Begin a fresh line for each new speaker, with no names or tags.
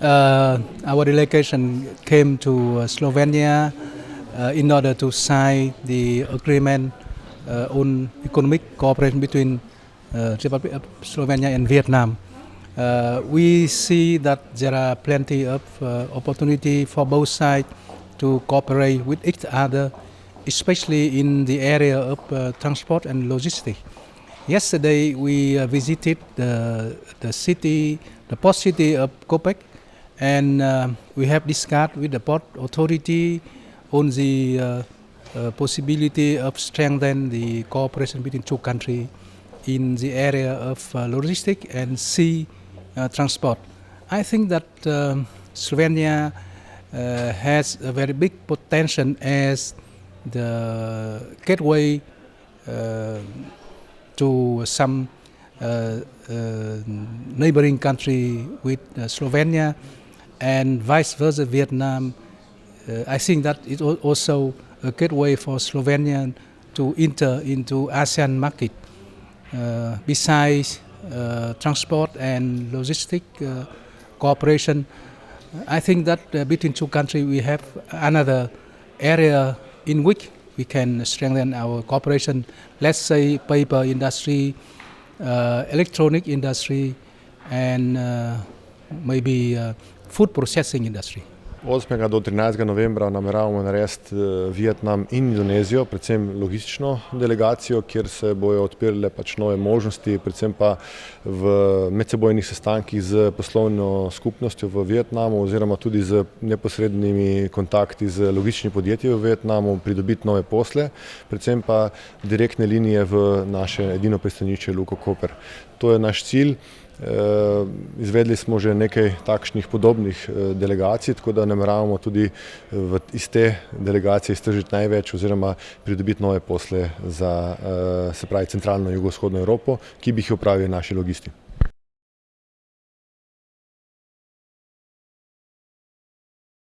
Our delegation came to Slovenia in order to sign the agreement on economic cooperation between Republic of Slovenia and Vietnam. We see that there are plenty of opportunity for both sides to cooperate with each other, especially in the area of transport and logistics. Yesterday we visited the port city of Kopek, and we have discussed with the port authority on the possibility of strengthening the cooperation between two countries in the area of logistics and sea transport. I think that Slovenia has a very big potential as the gateway to some neighboring country with Slovenia, and vice versa Vietnam. I think that it also a gateway for Slovenia to enter into ASEAN market. Besides transport and logistic cooperation, I think that between two countries we have another area in which we can strengthen our cooperation. Let's say paper industry, electronic industry, and maybe food processing industry.
8. do 13. novembra nameravamo narediti Vietnam in Indonezijo, predvsem logistično delegacijo, kjer se bojo odpirale nove možnosti, predvsem pa v medsebojnih sestankih z poslovno skupnostjo v Vietnamu oziroma tudi z neposrednimi kontakti z logističnimi podjetji v Vietnamu, pridobiti nove posle, predvsem pa direktne linije v naše edino pristanišče Luko Koper. To je naš cilj. Izvedli smo že nekaj takšnih podobnih delegacij, tako da nameravamo tudi iz te delegacije iztržiti največ oziroma pridobiti nove posle za, se pravi, centralno in jugovzhodno Evropo, ki bi jih opravili naši logisti.